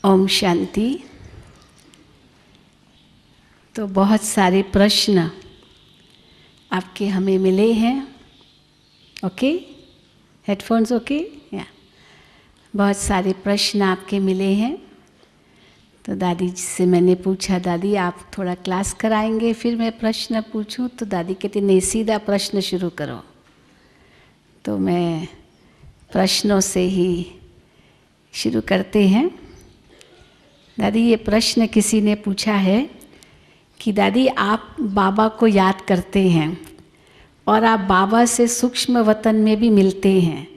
ओम शांति। तो बहुत सारे प्रश्न आपके हमें मिले हैं। ओके, हेडफोन्स ओके या बहुत सारे प्रश्न आपके मिले हैं। तो दादी जी से मैंने पूछा, दादी आप थोड़ा क्लास कराएंगे फिर मैं प्रश्न पूछूं? तो दादी कहती नहीं, सीधा प्रश्न शुरू करो। तो मैं प्रश्नों से ही शुरू करते हैं। दादी, ये प्रश्न किसी ने पूछा है कि दादी आप बाबा को याद करते हैं और आप बाबा से सूक्ष्म वतन में भी मिलते हैं,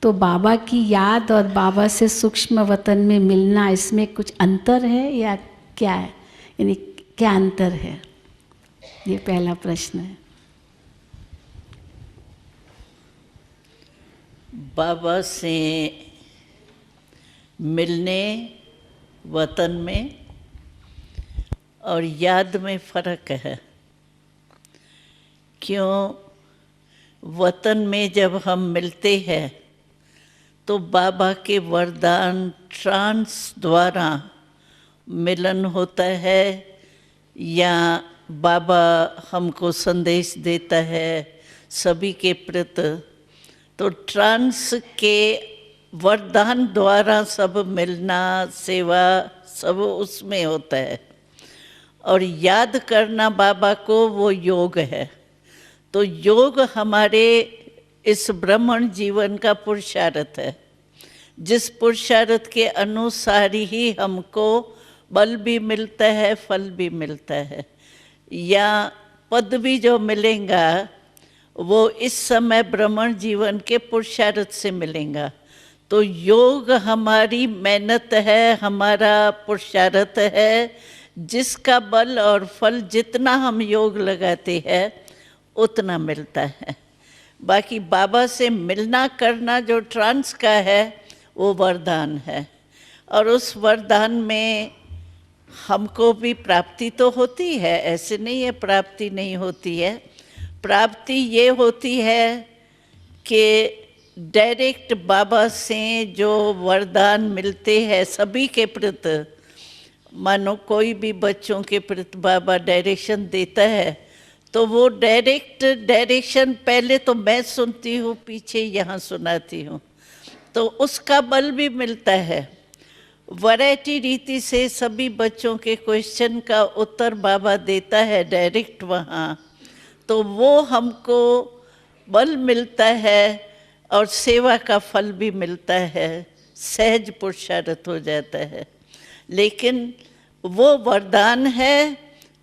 तो बाबा की याद और बाबा से सूक्ष्म वतन में मिलना, इसमें कुछ अंतर है या क्या है? यानी क्या अंतर है? ये पहला प्रश्न है। बाबा से मिलने वतन में और याद में फ़र्क है। क्यों? वतन में जब हम मिलते हैं तो बाबा के वरदान ट्रांस द्वारा मिलन होता है, या बाबा हमको संदेश देता है सभी के प्रति। तो ट्रांस के वरदान द्वारा सब मिलना, सेवा सब उसमें होता है। और याद करना बाबा को, वो योग है। तो योग हमारे इस ब्राह्मण जीवन का पुरुषार्थ है, जिस पुरुषार्थ के अनुसार ही हमको बल भी मिलता है, फल भी मिलता है, या पद भी जो मिलेगा वो इस समय ब्राह्मण जीवन के पुरुषार्थ से मिलेगा। तो योग हमारी मेहनत है, हमारा पुरुषार्थ है, जिसका बल और फल जितना हम योग लगाते हैं उतना मिलता है। बाकी बाबा से मिलना करना जो ट्रांस का है वो वरदान है, और उस वरदान में हमको भी प्राप्ति तो होती है, ऐसे नहीं है प्राप्ति नहीं होती है। प्राप्ति ये होती है कि डायरेक्ट बाबा से जो वरदान मिलते हैं सभी के प्रति, मानो कोई भी बच्चों के प्रति बाबा डायरेक्शन देता है, तो वो डायरेक्शन पहले तो मैं सुनती हूँ, पीछे यहाँ सुनाती हूँ, तो उसका बल भी मिलता है। वैरायटी रीति से सभी बच्चों के क्वेश्चन का उत्तर बाबा देता है डायरेक्ट वहाँ, तो वो हमको बल मिलता है और सेवा का फल भी मिलता है, सहज पुरुषार्थ हो जाता है। लेकिन वो वरदान है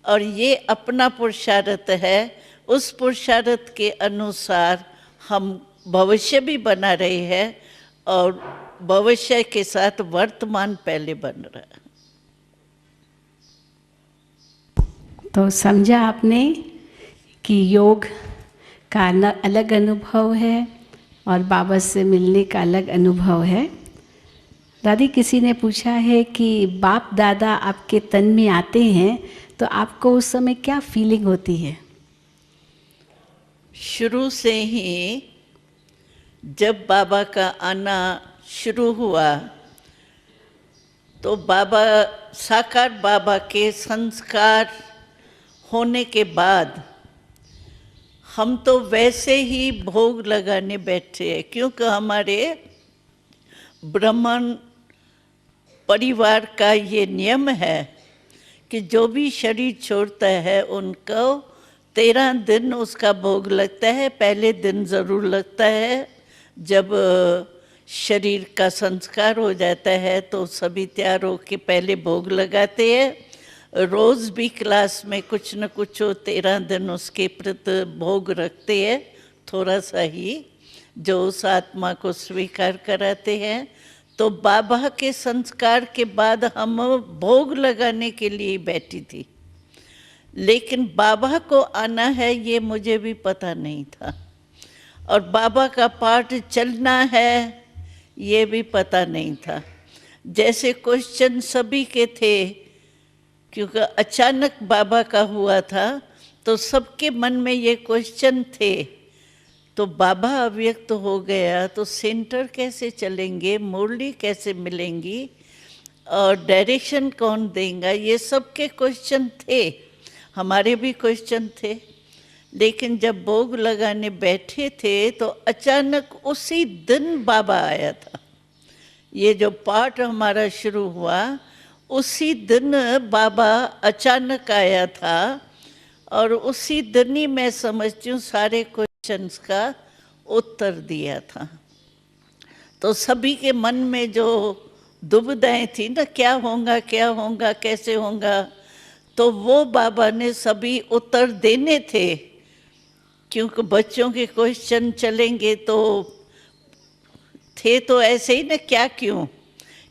और ये अपना पुरुषार्थ है। उस पुरुषार्थ के अनुसार हम भविष्य भी बना रहे हैं और भविष्य के साथ वर्तमान पहले बन रहा है। तो समझा आपने कि योग का अलग अनुभव है और बाबा से मिलने का अलग अनुभव है। दादी, किसी ने पूछा है कि बाप दादा आपके तन में आते हैं तो आपको उस समय क्या फीलिंग होती है? शुरू से ही जब बाबा का आना शुरू हुआ तो बाबा, साकार बाबा के संस्कार होने के बाद हम तो वैसे ही भोग लगाने बैठे हैं, क्योंकि हमारे ब्राह्मण परिवार का ये नियम है कि जो भी शरीर छोड़ता है उनको 13 दिन उसका भोग लगता है। पहले दिन ज़रूर लगता है, जब शरीर का संस्कार हो जाता है तो सभी तैयार होकर पहले भोग लगाते हैं। रोज़ भी क्लास में कुछ न कुछ 13 दिन उसके प्रति भोग रखते हैं, थोड़ा सा ही, जो उस आत्मा को स्वीकार कराते हैं। तो बाबा के संस्कार के बाद हम भोग लगाने के लिए बैठी थी, लेकिन बाबा को आना है ये मुझे भी पता नहीं था, और बाबा का पाठ चलना है ये भी पता नहीं था। जैसे क्वेश्चन सभी के थे, क्योंकि अचानक बाबा का हुआ था तो सबके मन में ये क्वेश्चन थे। तो बाबा अव्यक्त हो गया तो सेंटर कैसे चलेंगे, मुरली कैसे मिलेंगी, और डायरेक्शन कौन देगा, ये सब के क्वेश्चन थे, हमारे भी क्वेश्चन थे। लेकिन जब भोग लगाने बैठे थे तो अचानक उसी दिन बाबा आया था। ये जो पाठ हमारा शुरू हुआ उसी दिन बाबा अचानक आया था, और उसी दिन ही मैं समझती हूँ सारे क्वेश्चंस का उत्तर दिया था। तो सभी के मन में जो दुविधाएं थी ना, क्या होगा कैसे होगा, तो वो बाबा ने सभी उत्तर देने थे, क्योंकि बच्चों के क्वेश्चन चलेंगे तो थे तो ऐसे ही ना, क्या क्यों,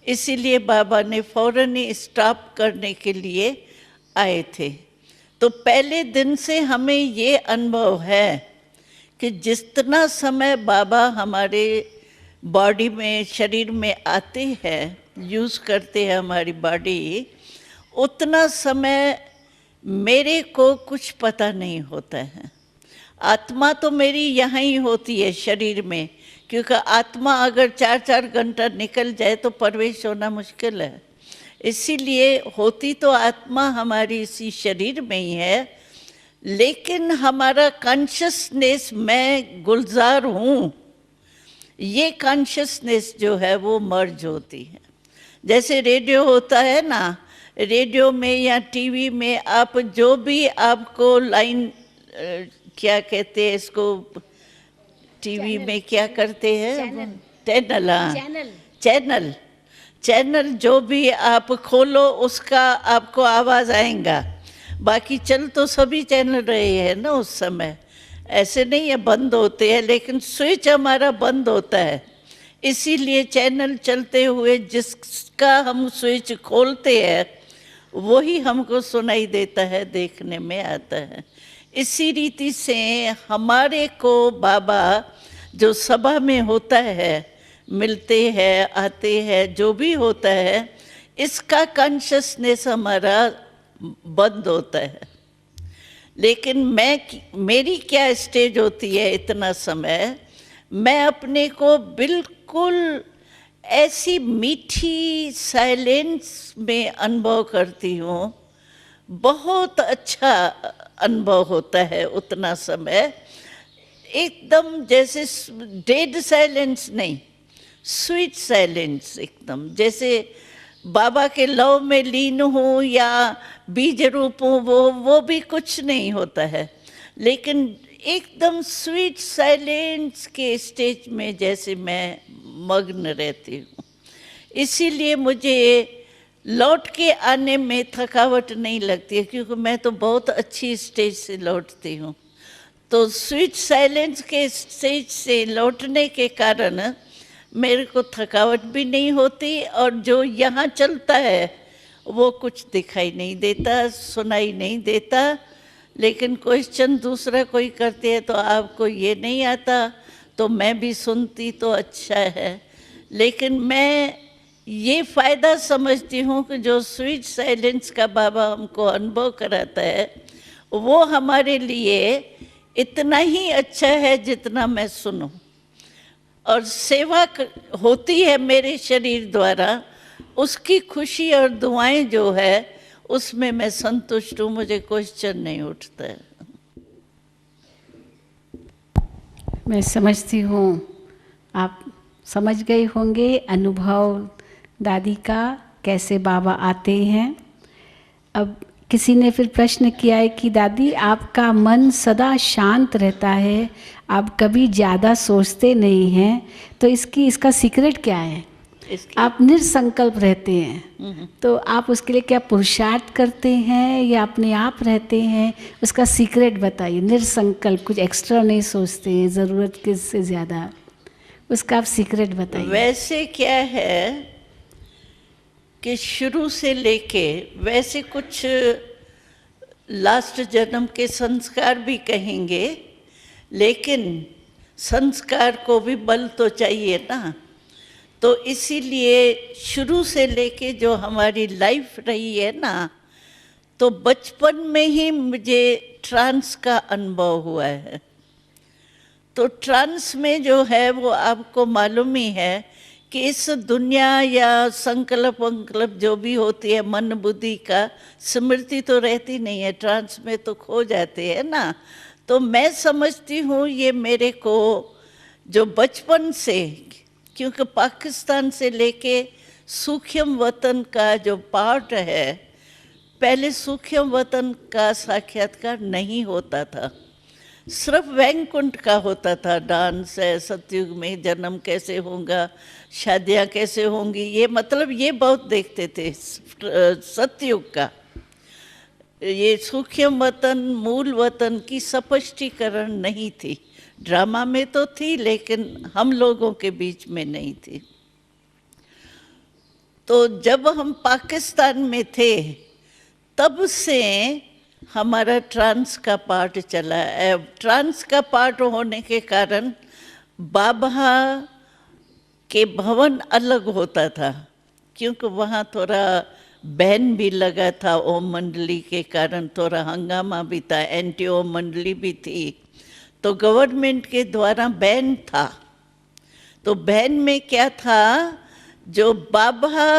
इसीलिए बाबा ने फौरन ही स्टॉप करने के लिए आए थे। तो पहले दिन से हमें ये अनुभव है कि जितना समय बाबा हमारे बॉडी में, शरीर में आते हैं, यूज़ करते हैं हमारी बॉडी, उतना समय मेरे को कुछ पता नहीं होता है। आत्मा तो मेरी यहाँ ही होती है शरीर में, क्योंकि आत्मा अगर 4-4 घंटा निकल जाए तो प्रवेश होना मुश्किल है। इसीलिए होती तो आत्मा हमारी इसी शरीर में ही है, लेकिन हमारा कॉन्शियसनेस, मैं गुलजार हूँ, ये कॉन्शियसनेस जो है वो मर्ज होती है। जैसे रेडियो होता है ना, रेडियो में या टीवी में आप जो भी आपको लाइन, क्या कहते हैं इसको, टीवी में क्या करते हैं, चैनल, हाँ, चैनल जो भी आप खोलो उसका आपको आवाज़ आएगा। बाकी चल तो सभी चैनल रहे हैं ना उस समय, ऐसे नहीं है बंद होते हैं, लेकिन स्विच हमारा बंद होता है। इसीलिए चैनल चलते हुए जिसका हम स्विच खोलते हैं वही हमको सुनाई देता है, देखने में आता है। इसी रीति से हमारे को बाबा जो सभा में होता है, मिलते हैं, आते हैं, जो भी होता है, इसका कॉन्शियसनेस हमारा बंद होता है। लेकिन मेरी क्या स्टेज होती है, इतना समय मैं अपने को बिल्कुल ऐसी मीठी साइलेंस में अनुभव करती हूँ। बहुत अच्छा अनुभव होता है उतना समय, एकदम जैसे डेड साइलेंस नहीं, स्वीट साइलेंस, एकदम जैसे बाबा के लव में लीन हूँ या बीज रूप हूँ, वो भी कुछ नहीं होता है, लेकिन एकदम स्वीट साइलेंस के स्टेज में जैसे मैं मग्न रहती हूँ। इसीलिए मुझे लौट के आने में थकावट नहीं लगती है, क्योंकि मैं तो बहुत अच्छी स्टेज से लौटती हूँ। तो स्वीट साइलेंस के स्टेज से लौटने के कारण मेरे को थकावट भी नहीं होती, और जो यहाँ चलता है वो कुछ दिखाई नहीं देता, सुनाई नहीं देता। लेकिन क्वेश्चन दूसरा कोई करते हैं तो आपको ये नहीं आता, तो मैं भी सुनती तो अच्छा है। लेकिन मैं ये फ़ायदा समझती हूँ कि जो स्वीट साइलेंस का बाबा हमको अनुभव कराता है वो हमारे लिए इतना ही अच्छा है जितना मैं सुनूं। और सेवा होती है मेरे शरीर द्वारा, उसकी खुशी और दुआएं जो है उसमें मैं संतुष्ट हूँ, मुझे क्वेश्चन नहीं उठता है। मैं समझती हूँ आप समझ गए होंगे अनुभव दादी का, कैसे बाबा आते हैं। अब किसी ने फिर प्रश्न किया है कि दादी आपका मन सदा शांत रहता है, आप कभी ज़्यादा सोचते नहीं हैं, तो इसका सीक्रेट क्या है? आप निरसंकल्प रहते हैं, तो आप उसके लिए क्या पुरुषार्थ करते हैं या अपने आप रहते हैं? उसका सीक्रेट बताइए। निरसंकल्प, कुछ एक्स्ट्रा नहीं सोचते हैं, ज़रूरत के से ज़्यादा, उसका आप सीक्रेट बताइए। वैसे क्या है कि शुरू से लेके वैसे कुछ लास्ट जन्म के संस्कार भी कहेंगे, लेकिन संस्कार को भी बल तो चाहिए ना। तो इसीलिए शुरू से लेके जो हमारी लाइफ रही है ना, तो बचपन में ही मुझे ट्रांस का अनुभव हुआ है। तो ट्रांस में जो है वो आपको मालूम ही है कि इस दुनिया या संकल्प वंकल्प जो भी होती है मन बुद्धि का, स्मृति तो रहती नहीं है, ट्रांस में तो खो जाते हैं ना। तो मैं समझती हूँ ये मेरे को जो बचपन से, क्योंकि पाकिस्तान से लेके सूक्ष्म वतन का जो पार्ट है, पहले सूक्ष्म वतन का साक्षात्कार नहीं होता था, सिर्फ वैकुंठ का होता था। डांस है, सतयुग में जन्म कैसे होगा, शादियाँ कैसे होंगी, ये मतलब ये बहुत देखते थे सतयुग का। ये सूक्ष्म वतन मूल वतन की स्पष्टीकरण नहीं थी। ड्रामा में तो थी लेकिन हम लोगों के बीच में नहीं थी। तो जब हम पाकिस्तान में थे तब से हमारा ट्रांस का पार्ट चला है। ट्रांस का पार्ट होने के कारण बाबा के भवन अलग होता था, क्योंकि वहाँ थोड़ा बैन भी लगा था ओम मंडली के कारण, थोड़ा हंगामा भी था, एंटी ओम मंडली भी थी, तो गवर्नमेंट के द्वारा बैन था। तो बैन में क्या था, जो बाबा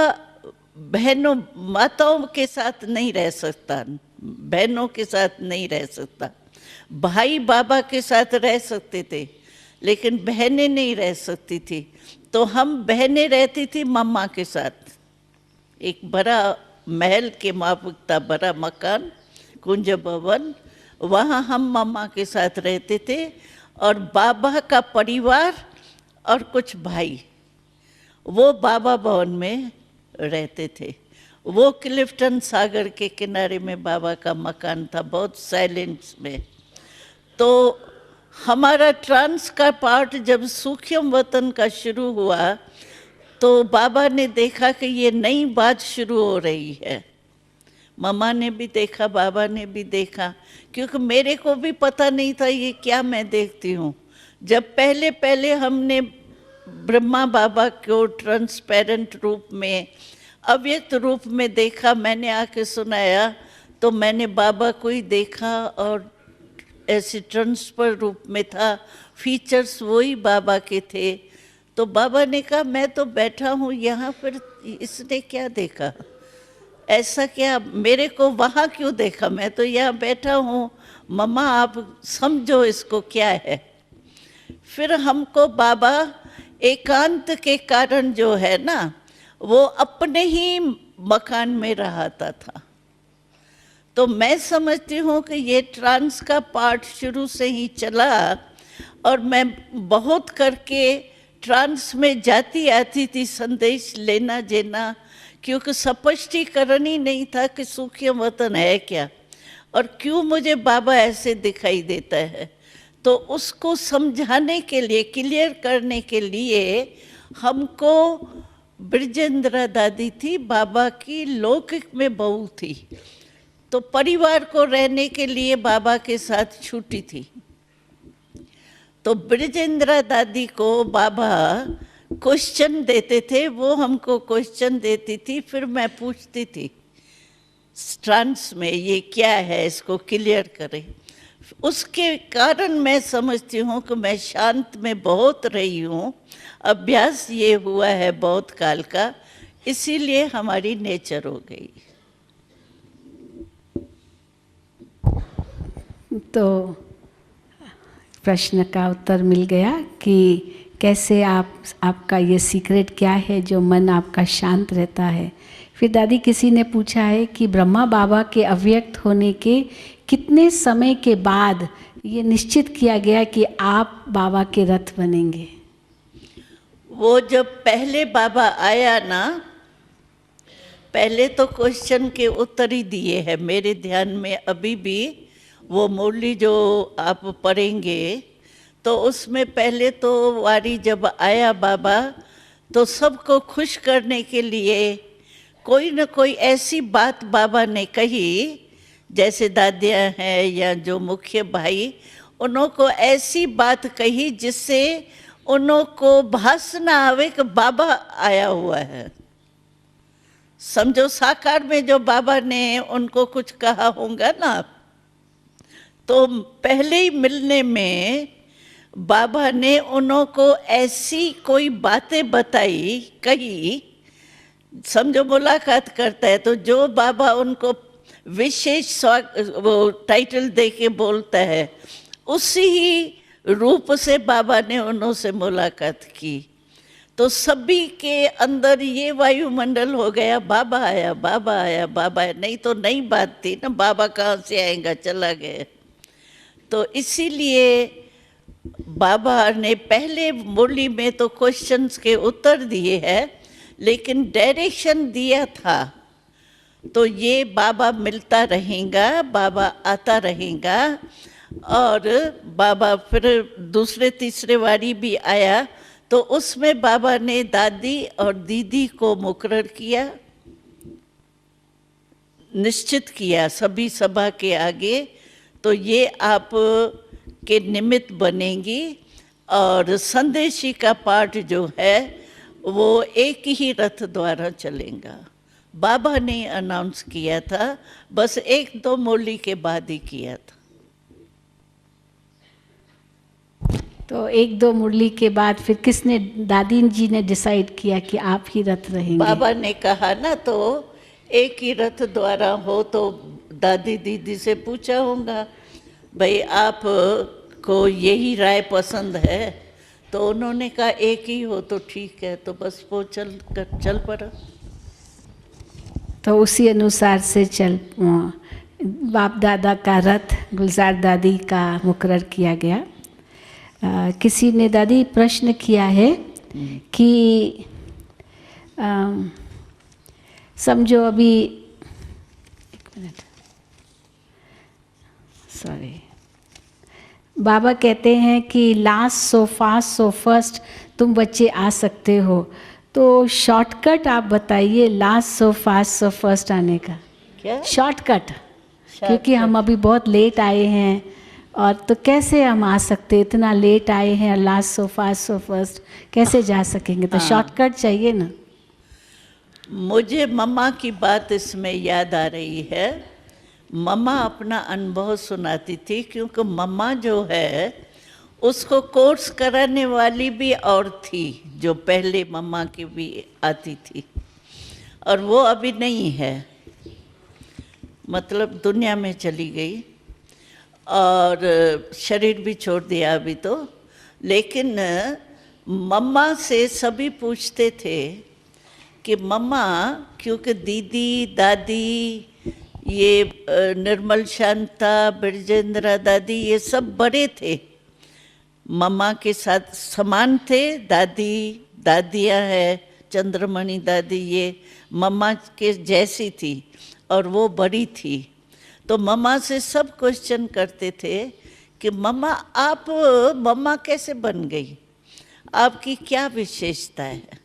बहनों माताओं के साथ नहीं रह सकता, बहनों के साथ नहीं रह सकता, भाई बाबा के साथ रह सकते थे लेकिन बहनें नहीं रह सकती थी। तो हम बहनें रहती थी मम्मा के साथ, एक बड़ा महल के माफिक था, बड़ा मकान कुंज भवन, वहाँ हम मम्मा के साथ रहते थे, और बाबा का परिवार और कुछ भाई वो बाबा भवन में रहते थे। वो क्लिफ्टन सागर के किनारे में बाबा का मकान था, बहुत साइलेंस में। तो हमारा ट्रांस का पार्ट जब सूक्ष्म वतन का शुरू हुआ तो बाबा ने देखा कि ये नई बात शुरू हो रही है। मम्मा ने भी देखा, बाबा ने भी देखा, क्योंकि मेरे को भी पता नहीं था ये क्या मैं देखती हूँ। जब पहले पहले हमने ब्रह्मा बाबा को ट्रांसपेरेंट रूप में, अव्यक्त रूप में देखा, मैंने आके सुनाया, तो मैंने बाबा को ही देखा और ऐसे ट्रांसफर रूप में था, फीचर्स वही बाबा के थे। तो बाबा ने कहा मैं तो बैठा हूँ यहाँ पर, इसने क्या देखा, ऐसा क्या, मेरे को वहाँ क्यों देखा, मैं तो यहाँ बैठा हूँ, मम्मा आप समझो इसको क्या है। फिर हमको बाबा एकांत के कारण जो है ना, वो अपने ही मकान में रहता था। तो मैं समझती हूँ कि ये ट्रांस का पार्ट शुरू से ही चला, और मैं बहुत करके ट्रांस में जाती आती थी संदेश लेना देना, क्योंकि स्पष्टीकरण ही नहीं था कि सूक्ष्म वतन है क्या और क्यों मुझे बाबा ऐसे दिखाई देता है। तो उसको समझाने के लिए, क्लियर करने के लिए हमको, ब्रजेंद्रा दादी थी, बाबा की लौकिक में बहू थी, तो परिवार को रहने के लिए बाबा के साथ छुट्टी थी। तो ब्रजेंद्रा दादी को बाबा क्वेश्चन देते थे, वो हमको क्वेश्चन देती थी, फिर मैं पूछती थी ट्रांस में ये क्या है, इसको क्लियर करें। उसके कारण मैं समझती हूँ कि मैं शांत में बहुत रही हूँ, अभ्यास ये हुआ है बहुत काल का, इसीलिए हमारी नेचर हो गई। तो प्रश्न का उत्तर मिल गया कि कैसे आपका ये सीक्रेट क्या है जो मन आपका शांत रहता है। फिर दादी किसी ने पूछा है कि ब्रह्मा बाबा के अव्यक्त होने के कितने समय के बाद ये निश्चित किया गया कि आप बाबा के रथ बनेंगे। वो जब पहले बाबा आया ना, पहले तो क्वेश्चन के उत्तर ही दिए हैं मेरे ध्यान में अभी भी। वो मुरली जो आप पढ़ेंगे तो उसमें पहले तो वारी जब आया बाबा, तो सबको खुश करने के लिए कोई न कोई ऐसी बात बाबा ने कही, जैसे दादियाँ हैं या जो मुख्य भाई, उनको ऐसी बात कही जिससे उनको भास ना आवे कि बाबा आया हुआ है। समझो साकार में जो बाबा ने उनको कुछ कहा होगा ना, तो पहले ही मिलने में बाबा ने उनको ऐसी कोई बातें बताई, कही, समझो मुलाकात करता है तो जो बाबा उनको विशेष वो टाइटल दे के बोलता है, उसी ही रूप से बाबा ने उनसे मुलाकात की। तो सभी के अंदर ये वायुमंडल हो गया, बाबा आया, बाबा आया, बाबा आया। नहीं तो नई बात थी ना, बाबा कहाँ से आएगा, चला गया। तो इसीलिए बाबा ने पहले मुरली में तो क्वेश्चंस के उत्तर दिए हैं, लेकिन डायरेक्शन दिया था। तो ये बाबा मिलता रहेगा, बाबा आता रहेगा। और बाबा फिर दूसरे तीसरे बारी भी आया, तो उसमें बाबा ने दादी और दीदी को मुकर्रर किया, निश्चित किया सभी सभा के आगे। तो ये आप के निमित्त बनेंगी। और संदेशी का पाठ जो है वो एक ही रथ द्वारा चलेगा। बाबा ने अनाउंस किया था, बस 1-2 मुरली के बाद ही किया था। तो 1-2 मुरली के बाद फिर किसने, दादी जी ने डिसाइड किया कि आप ही रथ रहेंगे? बाबा ने कहा ना, तो एक ही रथ द्वारा हो। तो दादी दीदी से पूछा होगा, भाई आप को यही राय पसंद है? तो उन्होंने कहा एक ही हो तो ठीक है। तो बस वो चल पड़ा। तो उसी अनुसार से बाप दादा का रथ गुलजार दादी का मुकर्रर किया गया। किसी ने दादी प्रश्न किया है कि समझो अभी, एक मिनट, सॉरी, बाबा कहते हैं कि last so fast so first तुम बच्चे आ सकते हो। तो शॉर्टकट आप बताइए last so fast so first आने का। क्या शॉर्टकट? क्योंकि हम अभी बहुत लेट आए हैं, और तो कैसे हम आ सकते, इतना लेट आए हैं, last so fast so first कैसे जा सकेंगे? तो शॉर्टकट चाहिए ना। मुझे मम्मा की बात इसमें याद आ रही है। मम्मा अपना अनुभव सुनाती थी, क्योंकि मम्मा जो है उसको कोर्स कराने वाली भी और थी, जो पहले मम्मा की भी आती थी, और वो अभी नहीं है, मतलब दुनिया में चली गई और शरीर भी छोड़ दिया अभी तो। लेकिन मम्मा से सभी पूछते थे कि मम्मा, क्योंकि दीदी दादी, ये निर्मल शांता, बिरजेंद्रा दादी, ये सब बड़े थे, मम्मा के साथ समान थे। दादियाँ हैं, चंद्रमणि दादी, ये मम्मा के जैसी थी और वो बड़ी थी। तो मम्मा से सब क्वेश्चन करते थे कि मम्मा आप मम्मा कैसे बन गई, आपकी क्या विशेषता है?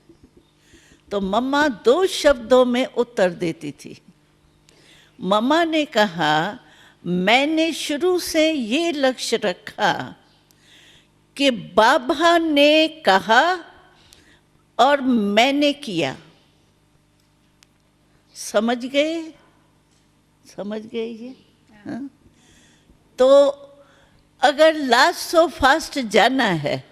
तो मम्मा 2 शब्दों में उत्तर देती थी। मम्मा ने कहा, मैंने शुरू से ये लक्ष्य रखा कि बाबा ने कहा और मैंने किया। समझ गए ये? हाँ? तो अगर लास्ट सो फास्ट जाना है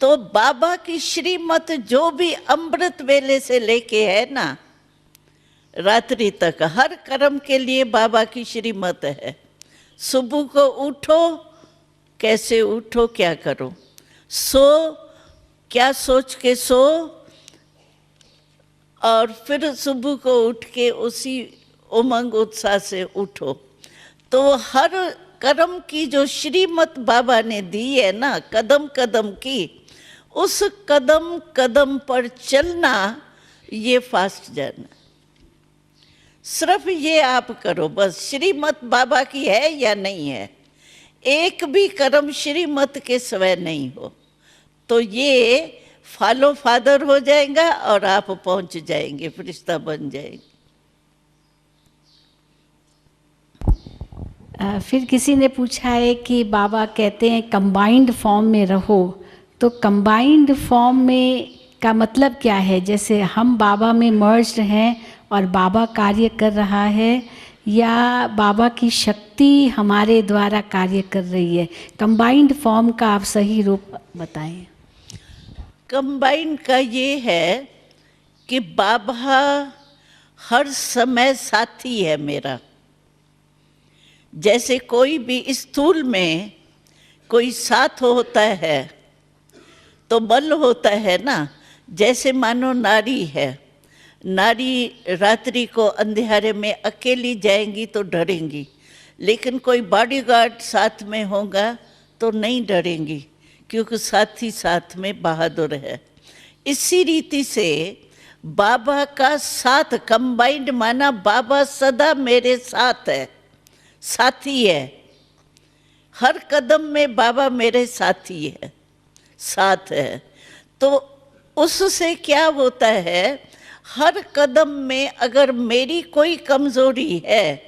तो बाबा की श्रीमत जो भी अमृत वेले से लेके है ना, रात्रि तक हर कर्म के लिए बाबा की श्रीमत है। सुबह को उठो, कैसे उठो, क्या करो, सो क्या सोच के सो, और फिर सुबह को उठ के उसी उमंग उत्साह से उठो। तो हर कर्म की जो श्रीमत बाबा ने दी है ना, कदम कदम की, उस कदम कदम पर चलना, ये फास्ट जाना। सिर्फ ये आप करो, बस श्रीमत बाबा की है या नहीं है। एक भी कर्म श्रीमत के स्वयं नहीं हो तो ये फॉलो फादर हो जाएगा और आप पहुंच जाएंगे, फरिश्ता बन जाएंगे। फिर किसी ने पूछा है कि बाबा कहते हैं कंबाइंड फॉर्म में रहो, तो कंबाइंड फॉर्म में का मतलब क्या है? जैसे हम बाबा में मर्ज्ड हैं और बाबा कार्य कर रहा है, या बाबा की शक्ति हमारे द्वारा कार्य कर रही है? कंबाइंड फॉर्म का आप सही रूप बताएं। कंबाइंड का ये है कि बाबा हर समय साथी है मेरा। जैसे कोई भी स्थूल में कोई साथ होता है तो बल होता है ना। जैसे मानो नारी है, नारी रात्रि को अंधेरे में अकेली जाएंगी तो डरेंगी, लेकिन कोई बॉडीगार्ड साथ में होगा तो नहीं डरेंगी, क्योंकि साथी साथ में बहादुर है। इसी रीति से बाबा का साथ कंबाइंड माना बाबा सदा मेरे साथ है, साथी है। हर कदम में बाबा मेरे साथी है, साथ है। तो उससे क्या होता है, हर कदम में अगर मेरी कोई कमजोरी है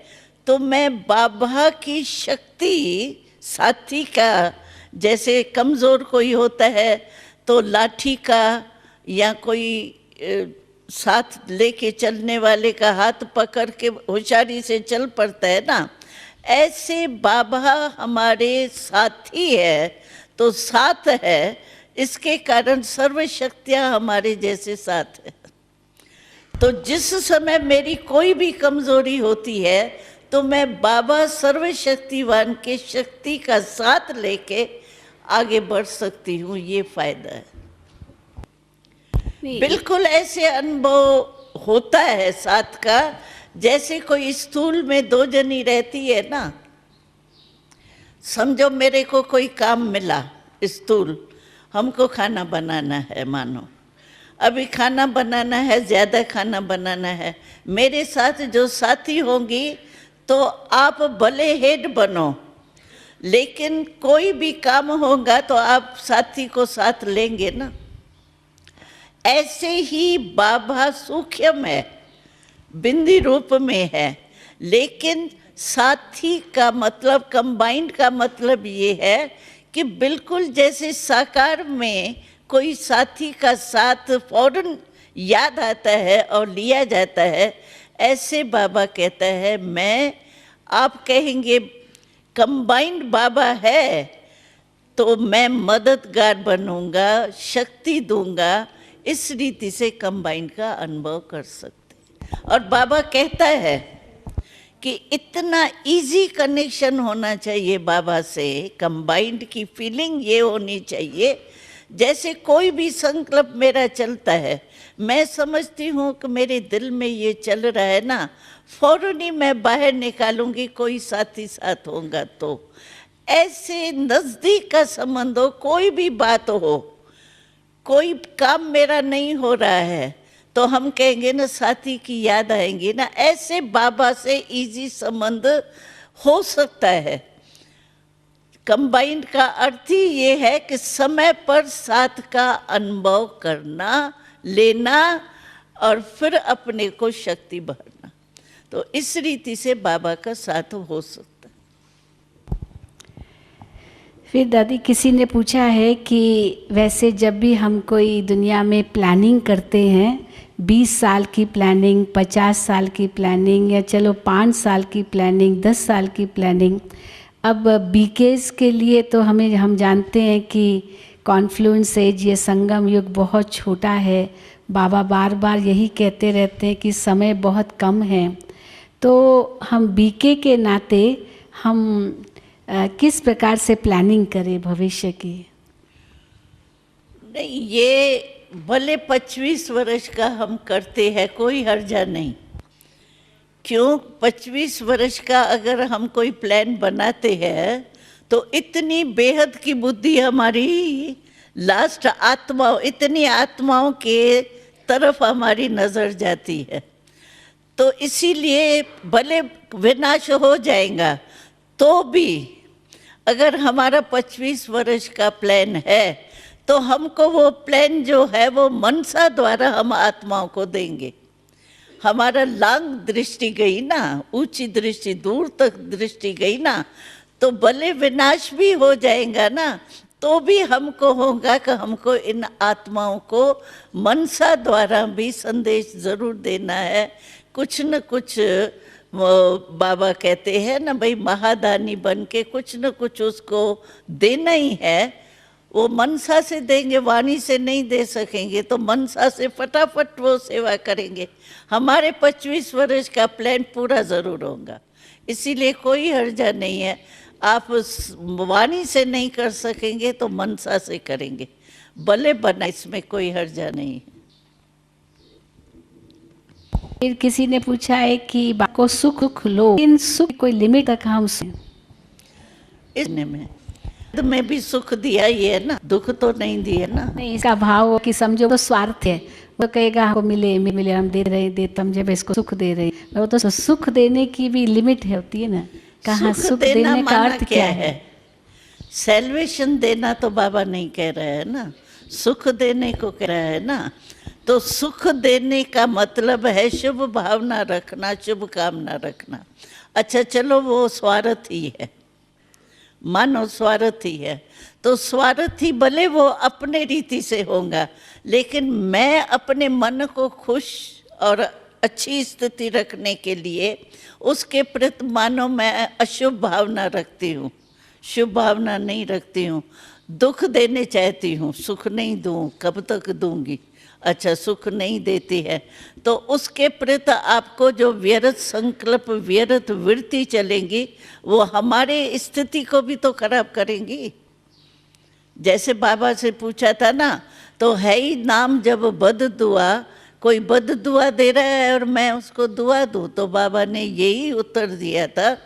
तो मैं बाबा की शक्ति, साथी का, जैसे कमजोर कोई होता है तो लाठी का या कोई साथ लेके चलने वाले का हाथ पकड़ के होशियारी से चल पड़ता है ना, ऐसे बाबा हमारे साथी है तो साथ है। इसके कारण सर्व शक्तियाँ हमारे जैसे साथ है। तो जिस समय मेरी कोई भी कमजोरी होती है तो मैं बाबा सर्वशक्तिवान के शक्ति का साथ लेके आगे बढ़ सकती हूँ। ये फायदा है। बिल्कुल ऐसे अनुभव होता है साथ का, जैसे कोई स्थूल में दो जनी रहती है ना। समझो मेरे को कोई काम मिला स्थूल, हमको खाना बनाना है, मानो अभी खाना बनाना है, ज़्यादा खाना बनाना है। मेरे साथ जो साथी होंगी तो आप भले हेड बनो, लेकिन कोई भी काम होगा तो आप साथी को साथ लेंगे ना। ऐसे ही बाबा सूक्ष्म है, बिंदी रूप में है, लेकिन साथी का मतलब, कंबाइंड का मतलब ये है कि बिल्कुल जैसे साकार में कोई साथी का साथ फौरन याद आता है और लिया जाता है, ऐसे बाबा कहता है मैं, आप कहेंगे कंबाइंड बाबा है तो मैं मददगार बनूंगा, शक्ति दूंगा। इस रीति से कंबाइंड का अनुभव कर सकते। और बाबा कहता है कि इतना इजी कनेक्शन होना चाहिए बाबा से, कंबाइंड की फीलिंग ये होनी चाहिए जैसे कोई भी संकल्प मेरा चलता है, मैं समझती हूँ कि मेरे दिल में ये चल रहा है ना, फौरन ही मैं बाहर निकालूंगी, कोई साथी साथ होगा तो। ऐसे नज़दीक का संबंध हो, कोई भी बात हो, कोई काम मेरा नहीं हो रहा है तो हम कहेंगे ना साथी की याद आएंगी ना। ऐसे बाबा से इजी संबंध हो सकता है। कंबाइंड का अर्थ ही ये है कि समय पर साथ का अनुभव करना, लेना और फिर अपने को शक्ति भरना। तो इस रीति से बाबा का साथ हो सकता है। फिर दादी, किसी ने पूछा है कि वैसे जब भी हम कोई दुनिया में प्लानिंग करते हैं, 20 साल की प्लानिंग, 50 साल की प्लानिंग, या चलो 5 साल की प्लानिंग, 10 साल की प्लानिंग, अब बीकेज के लिए तो हम जानते हैं कि कॉन्फ्लुएंस एज, ये संगम युग बहुत छोटा है। बाबा बार बार यही कहते रहते हैं कि समय बहुत कम है। तो हम बीके के नाते हम किस प्रकार से प्लानिंग करें भविष्य की? नहीं, ये भले 25 वर्ष का हम करते हैं, कोई हर्जा नहीं। क्यों? 25 वर्ष का अगर हम कोई प्लान बनाते हैं तो इतनी बेहद की बुद्धि हमारी लास्ट आत्माओं, इतनी आत्माओं के तरफ हमारी नज़र जाती है। तो इसीलिए भले विनाश हो जाएगा तो भी अगर हमारा 25 वर्ष का प्लान है तो हमको वो प्लान जो है वो मनसा द्वारा हम आत्माओं को देंगे। हमारा लांग दृष्टि गई ना, ऊंची दृष्टि, दूर तक दृष्टि गई ना, तो भले विनाश भी हो जाएगा ना तो भी हमको होगा कि हमको इन आत्माओं को मनसा द्वारा भी संदेश जरूर देना है, कुछ न कुछ वो बाबा कहते हैं ना भाई, महादानी बन के कुछ न कुछ उसको देना ही है। वो मनसा से देंगे, वाणी से नहीं दे सकेंगे, तो मनसा से फटाफट वो सेवा करेंगे। हमारे 25 वर्ष का प्लान पूरा ज़रूर होगा, इसीलिए कोई हर्जा नहीं है। आप वाणी से नहीं कर सकेंगे तो मनसा से करेंगे, भले बना, इसमें कोई हर्जा नहीं है। फिर किसी ने पूछा है कि को सुख लो, इन सुख कोई लिमिट तक हम इसने में भी सुख दिया ही है ना, दुख तो नहीं दिए ना। नहीं, इसका भाव हो कि समझो वो स्वार्थ है, वो कहेगा हमको मिले मिले, हम दे रहे दे, तुम जब इसको सुख दे रहे, वो तो सुख देने की भी लिमिट है, होती है ना। कहाँ सुख देने का अर्थ क्या है? सेल्वेशन देना तो बाबा नहीं कह रहा है ना, सुख देने को कह रहा है ना। तो सुख देने का मतलब है शुभ भावना रखना, शुभ कामना रखना। अच्छा चलो, वो स्वार्थ ही है, मानो स्वार्थ ही है, तो स्वार्थ ही भले वो अपने रीति से होगा, लेकिन मैं अपने मन को खुश और अच्छी स्थिति रखने के लिए उसके प्रति मानो मैं अशुभ भावना रखती हूँ, शुभ भावना नहीं रखती हूँ। दुख देने चाहती हूँ, सुख नहीं दूँ, कब तक दूंगी? अच्छा, सुख नहीं देती है तो उसके प्रति आपको जो व्यर्थ संकल्प, व्यर्थ वृत्ति चलेंगी, वो हमारे स्थिति को भी तो खराब करेंगी। जैसे बाबा से पूछा था ना, तो है ही नाम जब बद दुआ, कोई बद दुआ दे रहा है और मैं उसको दुआ दूँ, तो बाबा ने यही उत्तर दिया था,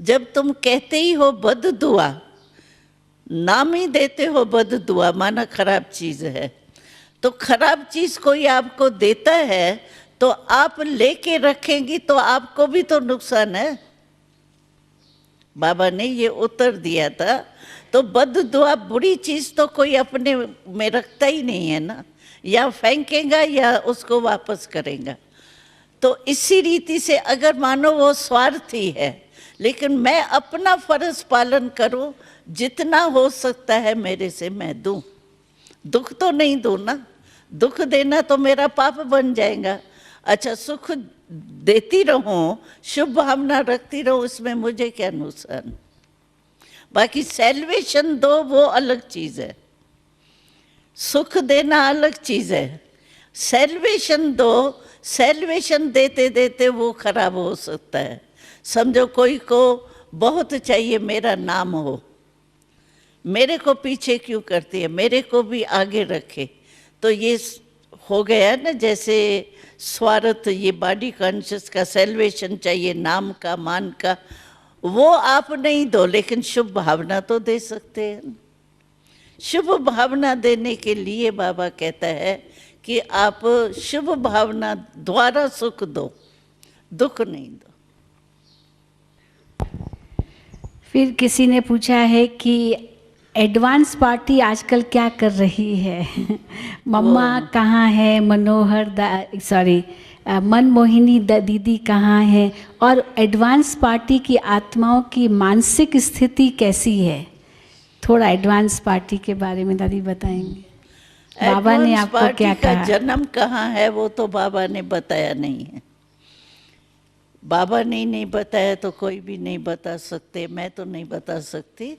जब तुम कहते ही हो बद दुआ, नाम ही देते हो बद दुआ, माना खराब चीज़ है, तो खराब चीज़ कोई आपको देता है तो आप लेके रखेंगी तो आपको भी तो नुकसान है। बाबा ने ये उत्तर दिया था। तो बद दुआ, बुरी चीज़ तो कोई अपने में रखता ही नहीं है ना, या फेंकेगा या उसको वापस करेगा। तो इसी रीति से अगर मानो वो स्वार्थी है, लेकिन मैं अपना फर्ज पालन करूं, जितना हो सकता है मेरे से मैं दूं, दुख तो नहीं दूं ना, दुख देना तो मेरा पाप बन जाएगा। अच्छा, सुख देती रहूं, शुभ भावना रखती रहूं, इसमें मुझे क्या नुकसान? बाकी सेल्वेशन दो वो अलग चीज़ है, सुख देना अलग चीज़ है। सेल्वेशन दो, सेल्वेशन देते देते वो खराब हो सकता है। समझो कोई को बहुत चाहिए मेरा नाम हो, मेरे को पीछे क्यों करती है, मेरे को भी आगे रखे, तो ये हो गया ना जैसे स्वार्थ, ये बॉडी कॉन्शियस का सेल्वेशन चाहिए, नाम का, मान का, वो आप नहीं दो, लेकिन शुभ भावना तो दे सकते हैं। शुभ भावना देने के लिए बाबा कहता है कि आप शुभ भावना द्वारा सुख दो, दुख नहीं दो। फिर किसी ने पूछा है कि एडवांस पार्टी आजकल क्या कर रही है? मम्मा कहाँ है, मनमोहिनी दीदी कहाँ है, और एडवांस पार्टी की आत्माओं की मानसिक स्थिति कैसी है? थोड़ा एडवांस पार्टी के बारे में दादी बताएंगे। बाबा ने आपको क्या कहा? जन्म कहाँ है वो तो बाबा ने बताया नहीं है। बाबा ने नहीं बताया तो कोई भी नहीं बता सकते, मैं तो नहीं बता सकती।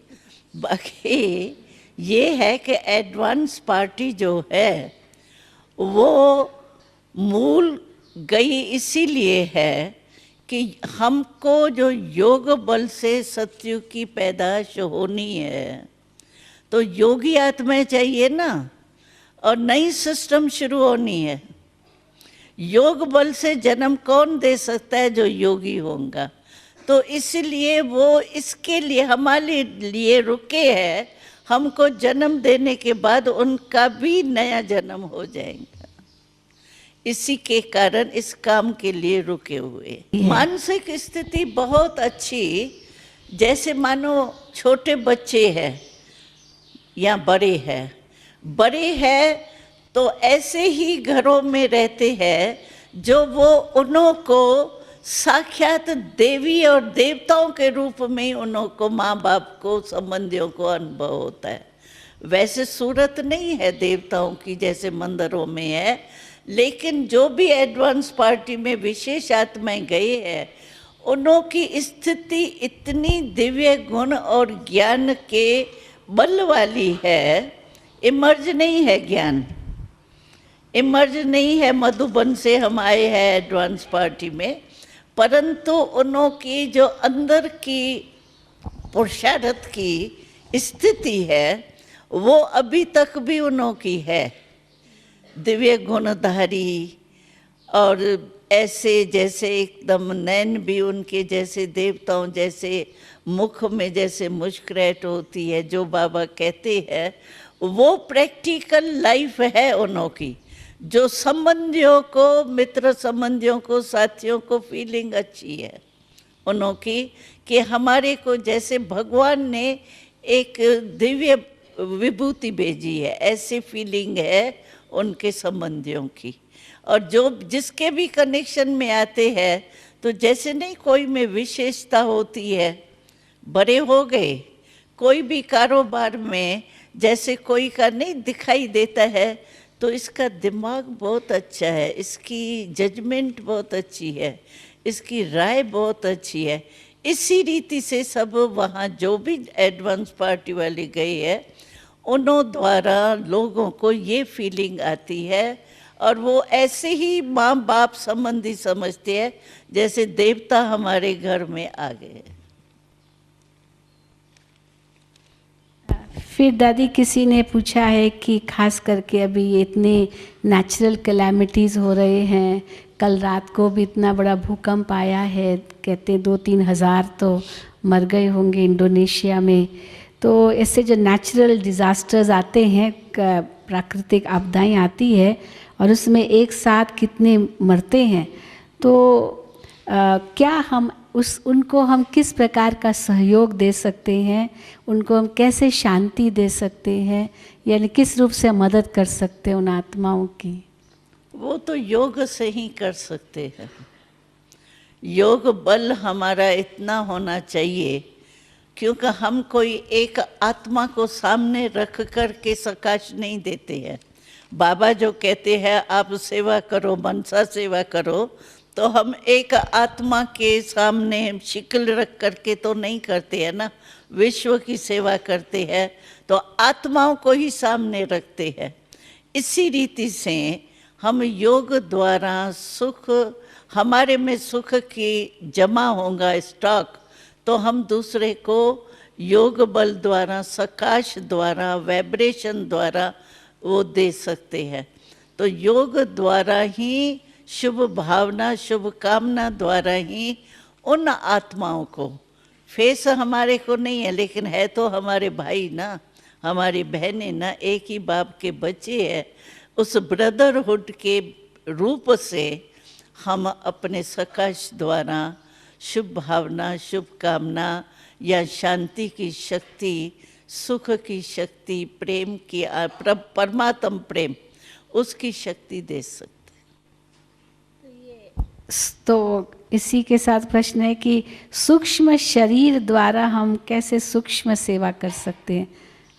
बाकी ये है कि एडवांस पार्टी जो है वो मूल गई इसीलिए है कि हमको जो योग बल से सत्युग की पैदाश होनी है, तो योगी आत्माएं चाहिए ना, और नई सिस्टम शुरू होनी है। योग बल से जन्म कौन दे सकता है? जो योगी होगा। तो इसलिए वो इसके लिए हमारे लिए रुके हैं, हमको जन्म देने के बाद उनका भी नया जन्म हो जाएगा। इसी के कारण इस काम के लिए रुके हुए। मानसिक स्थिति बहुत अच्छी, जैसे मानो छोटे बच्चे हैं या बड़े हैं तो ऐसे ही घरों में रहते हैं जो वो उन्हों को साक्षात देवी और देवताओं के रूप में उन्हों को, माँ बाप को, संबंधियों को अनुभव होता है। वैसे सूरत नहीं है देवताओं की जैसे मंदिरों में है, लेकिन जो भी एडवांस पार्टी में विशेष आत्माएं गए हैं उन्हों की स्थिति इतनी दिव्य गुण और ज्ञान के बल वाली है, इमर्ज नहीं है ज्ञान, इमर्ज नहीं है मधुबन से हम आए हैं एडवांस पार्टी में, परंतु उन्हों की जो अंदर की पुरुषार्थ की स्थिति है वो अभी तक भी उन्हों की है, दिव्य गुणधारी। और ऐसे जैसे एकदम नैन भी उनके जैसे देवताओं जैसे, मुख में जैसे मुस्कुराहट होती है, जो बाबा कहते हैं वो प्रैक्टिकल लाइफ है उन्हों की, जो संबंधियों को, मित्र संबंधियों को, साथियों को फीलिंग अच्छी है उन्हों की, कि हमारे को जैसे भगवान ने एक दिव्य विभूति भेजी है, ऐसी फीलिंग है उनके संबंधियों की। और जो जिसके भी कनेक्शन में आते हैं तो जैसे नहीं कोई में विशेषता होती है, बड़े हो गए, कोई भी कारोबार में जैसे कोई का नहीं दिखाई देता है, तो इसका दिमाग बहुत अच्छा है, इसकी जजमेंट बहुत अच्छी है, इसकी राय बहुत अच्छी है। इसी रीति से सब वहाँ जो भी एडवांस पार्टी वाले गए हैं उन्हों द्वारा लोगों को ये फीलिंग आती है, और वो ऐसे ही माँ बाप संबंधी समझते हैं जैसे देवता हमारे घर में आ गए। फिर दादी किसी ने पूछा है कि खास करके अभी ये इतने नेचुरल कैलामिटीज़ हो रहे हैं, कल रात को भी इतना बड़ा भूकंप आया है, कहते 2-3 हज़ार तो मर गए होंगे इंडोनेशिया में। तो ऐसे जो नेचुरल डिज़ास्टर्स आते हैं, प्राकृतिक आपदाएं आती है और उसमें एक साथ कितने मरते हैं, तो क्या हम उनको हम किस प्रकार का सहयोग दे सकते हैं, उनको हम कैसे शांति दे सकते हैं, यानी किस रूप से मदद कर सकते हैं उन आत्माओं की? वो तो योग से ही कर सकते हैं। योग बल हमारा इतना होना चाहिए, क्योंकि हम कोई एक आत्मा को सामने रख कर के सकाश नहीं देते हैं। बाबा जो कहते हैं आप सेवा करो, मनसा सेवा करो, तो हम एक आत्मा के सामने शिकल रख करके तो नहीं करते हैं ना, विश्व की सेवा करते हैं तो आत्माओं को ही सामने रखते हैं। इसी रीति से हम योग द्वारा सुख, हमारे में सुख की जमा होगा स्टॉक, तो हम दूसरे को योग बल द्वारा, सकाश द्वारा, वाइब्रेशन द्वारा वो दे सकते हैं। तो योग द्वारा ही, शुभ भावना, शुभ कामना द्वारा ही उन आत्माओं को, फेस हमारे को नहीं है लेकिन है तो हमारे भाई ना, हमारी बहनें ना, एक ही बाप के बच्चे हैं, उस ब्रदरहुड के रूप से हम अपने सकाश द्वारा शुभ भावना, शुभ कामना या शांति की शक्ति, सुख की शक्ति, प्रेम की, परमात्म प्रेम, उसकी शक्ति दे सकते। तो इसी के साथ प्रश्न है कि सूक्ष्म शरीर द्वारा हम कैसे सूक्ष्म सेवा कर सकते हैं?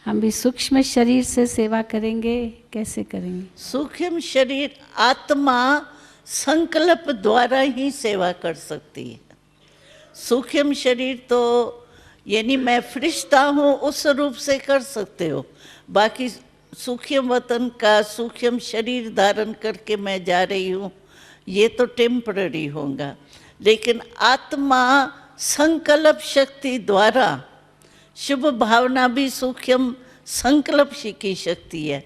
हम भी सूक्ष्म शरीर से सेवा करेंगे, कैसे करेंगे? सूक्ष्म शरीर आत्मा संकल्प द्वारा ही सेवा कर सकती है। सूक्ष्म शरीर तो यानी मैं फरिश्ता हूँ उस रूप से कर सकते हो, बाकी सूक्ष्म वतन का सूक्ष्म शरीर धारण करके मैं जा रही हूँ, ये तो टेम्पररी होगा। लेकिन आत्मा संकल्प शक्ति द्वारा, शुभ भावना भी सूक्ष्म संकल्प की शक्ति है,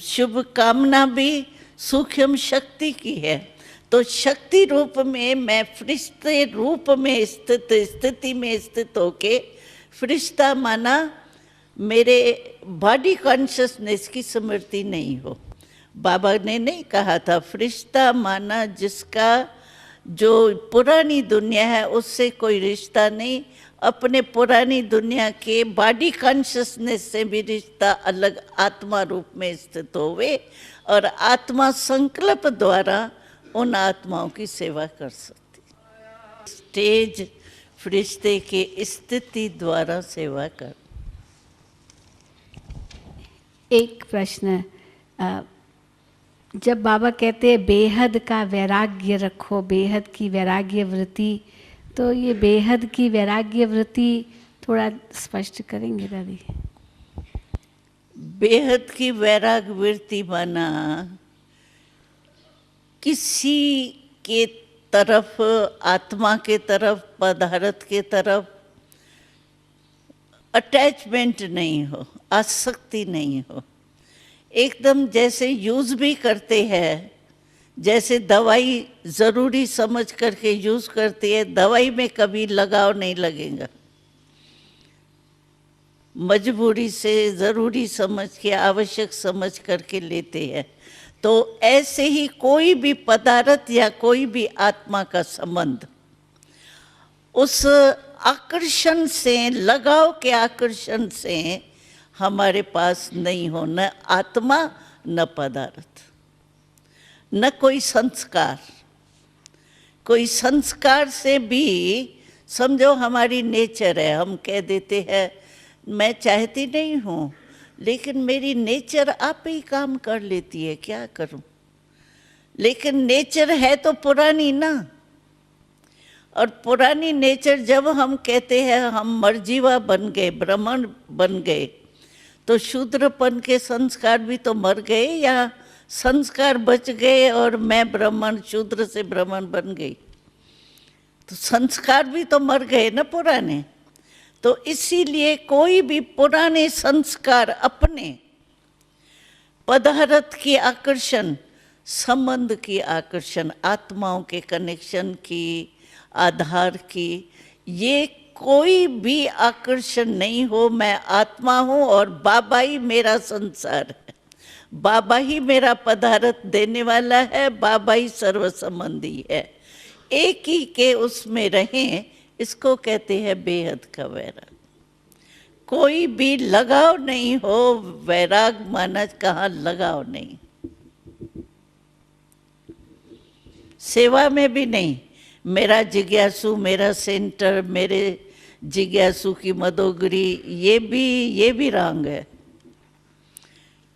शुभ कामना भी सूक्ष्म शक्ति की है। तो शक्ति रूप में मैं फरिश्ते रूप में स्थिति में स्थित होके फरिश्ता माना, मेरे बॉडी कॉन्शियसनेस की स्मृति नहीं हो। बाबा ने नहीं कहा था फरिश्ता माना जिसका जो पुरानी दुनिया है उससे कोई रिश्ता नहीं, अपने पुरानी दुनिया के बॉडी कॉन्शियसनेस से भी रिश्ता अलग आत्मा रूप में स्थित होवे, और आत्मा संकल्प द्वारा उन आत्माओं की सेवा कर सकती। स्टेज फरिश्ते के स्थिति द्वारा सेवा कर। एक प्रश्न, जब बाबा कहते हैं बेहद का वैराग्य रखो, बेहद की वैराग्य वृत्ति तो ये बेहद की वैराग्य वृत्ति थोड़ा स्पष्ट करेंगे दादी? बेहद की वैराग वृत्ति माना किसी के तरफ, आत्मा के तरफ, पदार्थ के तरफ अटैचमेंट नहीं हो, आसक्ति नहीं हो। एकदम जैसे यूज भी करते हैं, जैसे दवाई ज़रूरी समझ करके यूज़ करती है, दवाई में कभी लगाव नहीं लगेगा। मजबूरी से ज़रूरी समझ के, आवश्यक समझ करके लेते हैं। तो ऐसे ही कोई भी पदार्थ या कोई भी आत्मा का संबंध उस आकर्षण से, लगाव के आकर्षण से हमारे पास नहीं हो, न आत्मा न पदार्थ, न कोई संस्कार। कोई संस्कार से भी समझो हमारी नेचर है, हम कह देते हैं मैं चाहती नहीं हूँ लेकिन मेरी नेचर आप ही काम कर लेती है, क्या करूँ। लेकिन नेचर है तो पुरानी ना, और पुरानी नेचर जब हम कहते हैं हम मरजीवा बन गए, ब्राह्मण बन गए, तो शूद्रपन के संस्कार भी तो मर गए या संस्कार बच गए और मैं ब्राह्मण शूद्र से ब्राह्मण बन गई? तो संस्कार भी तो मर गए ना पुराने। तो इसीलिए कोई भी पुराने संस्कार अपने पदार्थ की आकर्षण, संबंध की आकर्षण, आत्माओं के कनेक्शन की, आधार की, ये कोई भी आकर्षण नहीं हो। मैं आत्मा हूँ और बाबा ही मेरा संसार है, बाबा ही मेरा पदार्थ देने वाला है, बाबा ही सर्व संबंधी है। एक ही के उसमें रहें, इसको कहते हैं बेहद का वैराग। कोई भी लगाव नहीं हो, वैराग माना कहाँ लगाव नहीं। सेवा में भी नहीं, मेरा जिज्ञासु, मेरा सेंटर, मेरे जिज्ञासु की मदोगरी, ये भी रंग है,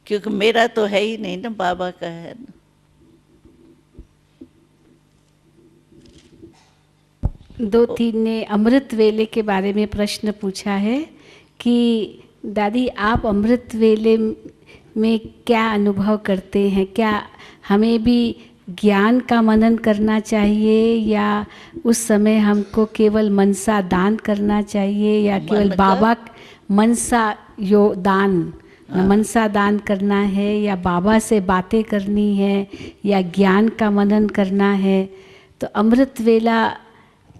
क्योंकि मेरा तो है ही नहीं ना, बाबा का है ना। दो तीन ने अमृत वेले के बारे में प्रश्न पूछा है कि दादी आप अमृत वेले में क्या अनुभव करते हैं? क्या हमें भी ज्ञान का मनन करना चाहिए या उस समय हमको केवल मनसा दान करना चाहिए या केवल बाबा मनसा दान, मनसा दान करना है या बाबा से बातें करनी है या ज्ञान का मनन करना है? तो अमृत वेला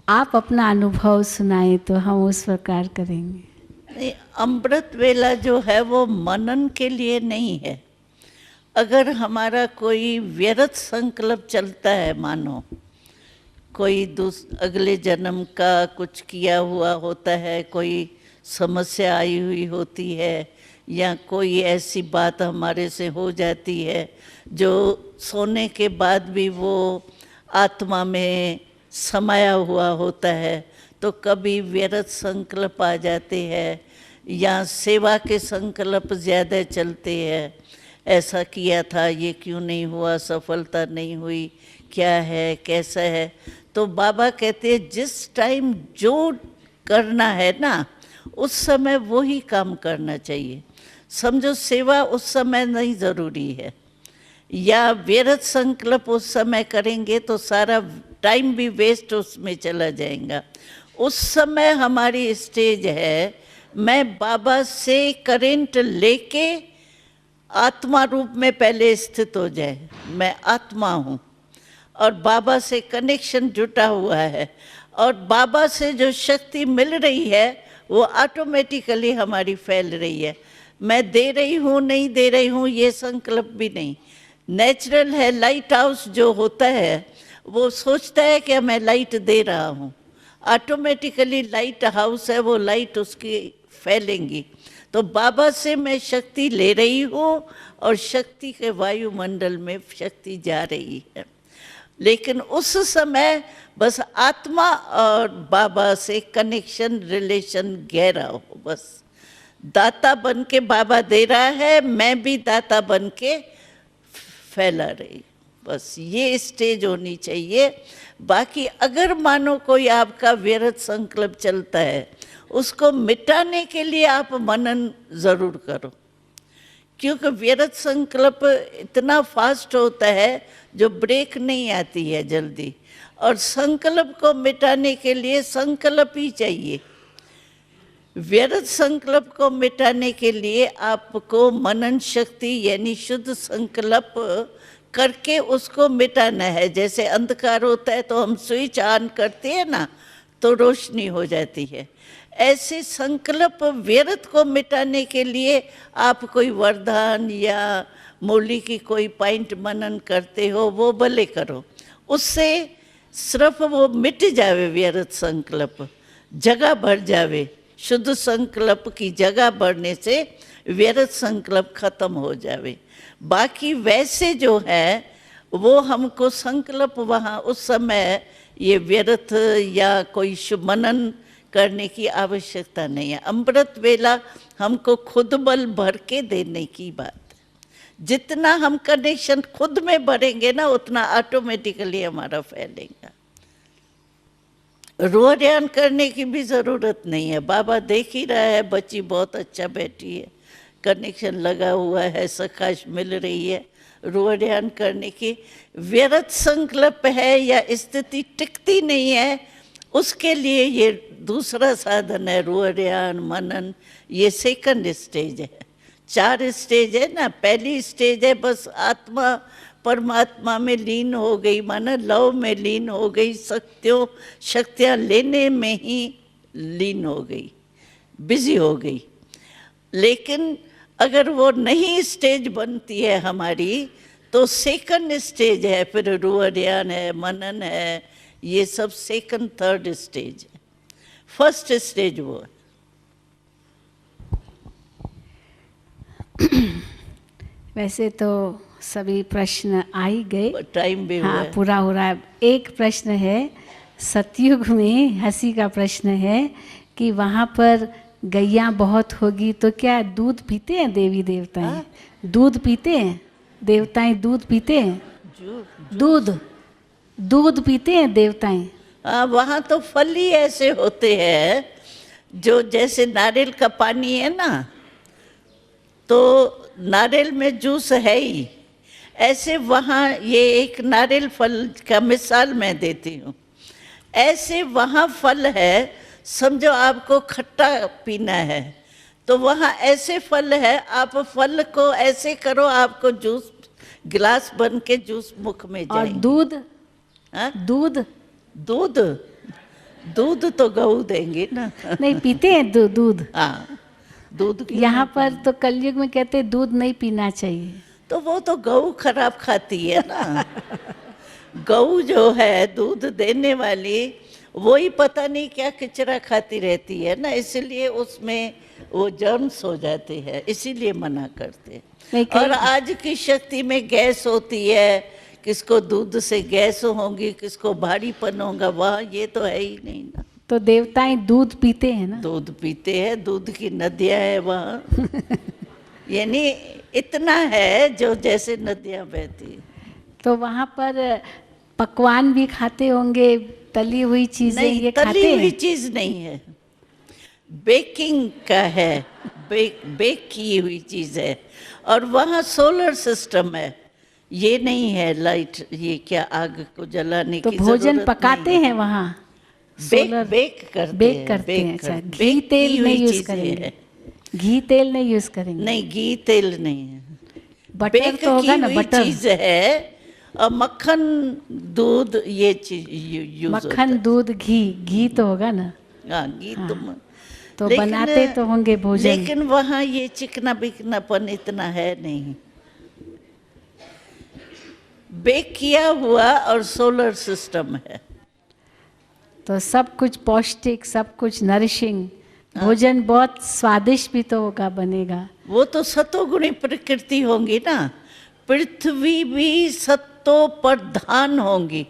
आप अपना अनुभव सुनाएं तो हम उस प्रकार करेंगे। नहीं, अमृत वेला जो है वो मनन के लिए नहीं है। अगर हमारा कोई व्यर्थ संकल्प चलता है, मानो कोई अगले जन्म का कुछ किया हुआ होता है, कोई समस्या आई हुई होती है या कोई ऐसी बात हमारे से हो जाती है जो सोने के बाद भी वो आत्मा में समाया हुआ होता है, तो कभी व्यर्थ संकल्प आ जाते हैं या सेवा के संकल्प ज़्यादा चलते हैं। ऐसा किया था, ये क्यों नहीं हुआ, सफलता नहीं हुई, क्या है, कैसा है। तो बाबा कहते हैं जिस टाइम जो करना है ना, उस समय वो ही काम करना चाहिए। समझो सेवा उस समय नहीं ज़रूरी है, या व्यर्थ संकल्प उस समय करेंगे तो सारा टाइम भी वेस्ट उसमें चला जाएगा। उस समय हमारी स्टेज है, मैं बाबा से करंट लेके आत्मा रूप में पहले स्थित हो जाए, मैं आत्मा हूँ और बाबा से कनेक्शन जुटा हुआ है और बाबा से जो शक्ति मिल रही है वो ऑटोमेटिकली हमारी फैल रही है। मैं दे रही हूँ, नहीं दे रही हूँ, ये संकल्प भी नहीं। नेचुरल है। लाइट हाउस जो होता है वो सोचता है कि मैं लाइट दे रहा हूँ, ऑटोमेटिकली लाइट हाउस है, वो लाइट उसकी फैलेंगी। तो बाबा से मैं शक्ति ले रही हूँ और शक्ति के वायुमंडल में शक्ति जा रही है। लेकिन उस समय बस आत्मा और बाबा से कनेक्शन, रिलेशन गहरा हो। बस दाता बन के बाबा दे रहा है, मैं भी दाता बन के फैला रही। बस ये स्टेज होनी चाहिए। बाकी अगर मानो कोई आपका व्यर्थ संकल्प चलता है, उसको मिटाने के लिए आप मनन जरूर करो, क्योंकि व्यर्थ संकल्प इतना फास्ट होता है जो ब्रेक नहीं आती है जल्दी, और संकल्प को मिटाने के लिए संकल्प ही चाहिए। व्यर्थ संकल्प को मिटाने के लिए आपको मनन शक्ति यानी शुद्ध संकल्प करके उसको मिटाना है। जैसे अंधकार होता है तो हम स्विच ऑन करते हैं ना, तो रोशनी हो जाती है। ऐसे संकल्प व्यर्थ को मिटाने के लिए आप कोई वरदान या मुरली की कोई पॉइंट मनन करते हो, वो भले करो, उससे सिर्फ वो मिट जावे व्यर्थ संकल्प, जगह भर जावे। शुद्ध संकल्प की जगह बढ़ने से व्यर्थ संकल्प खत्म हो जावे। बाकी वैसे जो है वो हमको संकल्प वहाँ उस समय ये व्यर्थ या कोई शुभ मनन करने की आवश्यकता नहीं है। अमृत वेला हमको खुद बल भर के देने की बात है। जितना हम कनेक्शन खुद में भरेंगे ना, उतना ऑटोमेटिकली हमारा फैलेगा। रोहरियान करने की भी ज़रूरत नहीं है। बाबा देख ही रहा है, बच्ची बहुत अच्छा बैठी है, कनेक्शन लगा हुआ है, सकाश मिल रही है। रोहरियान करने की व्यर्थ संकल्प है या स्थिति टिकती नहीं है, उसके लिए ये दूसरा साधन है रोहरियान मनन। ये सेकंड स्टेज है। 4 स्टेज है ना। पहली स्टेज है बस आत्मा परमात्मा में लीन हो गई, माना लव में लीन हो गई, शक्तियाँ लेने में ही लीन हो गई, बिजी हो गई। लेकिन अगर वो नहीं स्टेज बनती है हमारी, तो सेकंड स्टेज है, फिर रोहरियान है, मनन है, ये सब सेकंड थर्ड स्टेज है। फर्स्ट स्टेज वो है। वैसे तो सभी प्रश्न आ ही गए, टाइम भी हुआ हाँ है। पूरा हो रहा है। एक प्रश्न है, सतयुग में हंसी का प्रश्न है कि वहाँ पर गैया बहुत होगी तो क्या दूध पीते हैं देवी देवताएं? दूध पीते हैं देवताएं? दूध पीते हैं? दूध पीते हैं देवताएं? हाँ, वहाँ तो फल ही ऐसे होते हैं जो जैसे नारियल का पानी है ना, तो नारियल में जूस है ही, ऐसे वहाँ ये एक नारियल फल का मिसाल मैं देती हूँ। ऐसे वहाँ फल है, समझो आपको खट्टा पीना है तो वहाँ ऐसे फल है, आप फल को ऐसे करो, आपको जूस गिलास बन के जूस मुख में जाएंगे। और दूध? हाँ? दूध तो गऊ देंगे ना। नहीं पीते हैं दूध? हाँ, दूध। यहाँ पर तो कलयुग में कहते हैं दूध नहीं पीना चाहिए। तो वो तो गऊ खराब खाती है ना। गऊ जो है दूध देने वाली, वही पता नहीं क्या कचरा खाती रहती है ना, इसलिए उसमें वो जर्म्स हो जाते हैं, इसीलिए मना करते हैं। और आज की शक्ति में गैस होती है, किसको दूध से गैस होगी, किसको भारीपन होगा, वहाँ ये तो है ही नहीं ना। तो देवताएं दूध पीते हैं ना? दूध पीते हैं, दूध की नदियाँ हैं वहाँ। यानी इतना है जो जैसे नदियाँ बहती है। तो वहाँ पर पकवान भी खाते होंगे, तली हुई चीजें ये खाते हैं? तली हुई चीज नहीं है, बेकिंग का है, बेक की हुई चीज है। और वहाँ सोलर सिस्टम है, ये नहीं है लाइट, ये क्या आग को जलाने तो की भोजन पकाते हैं वहाँ? बेक करते हैं। अच्छा, घी तेल नहीं यूज करेंगे? घी तेल नहीं यूज करेंगे? नहीं, घी तेल नहीं है। बटर तो होगा ना, बटर चीज है। और मक्खन दूध ये चीज यूज मक्खन दूध घी तो होगा ना? हाँ, घी हाँ। तो बनाते तो होंगे भोजन। लेकिन वहाँ ये चिकना बिकनापन इतना है नहीं। बेक किया हुआ और सोलर सिस्टम है। तो सब कुछ पौष्टिक, सब कुछ नरिशिंग, भोजन बहुत स्वादिष्ट भी तो होगा, बनेगा। वो तो सतोगुणी प्रकृति होंगी ना, पृथ्वी भी सत्तो प्रधान होंगी,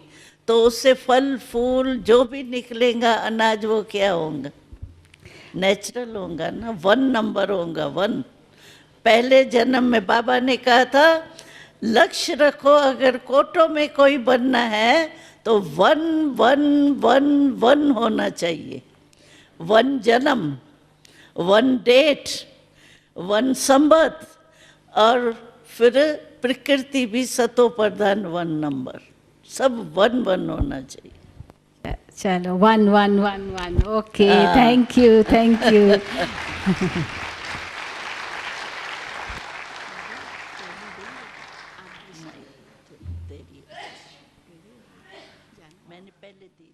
तो उससे फल फूल जो भी निकलेगा अनाज, वो क्या होगा? नेचुरल होगा ना, 1 नंबर होगा, 1। पहले जन्म में बाबा ने कहा था लक्ष्य रखो, अगर कोटों में कोई बनना है तो 1 1 1 1 होना चाहिए। 1 जन्म, 1 डेट, 1 संवत, और फिर प्रकृति भी सतो प्रधान 1 नंबर, सब 1 1 होना चाहिए। चलो 1 1 1 1 ओके, हाँ। Thank you thank you. मैंने पहले दी थी।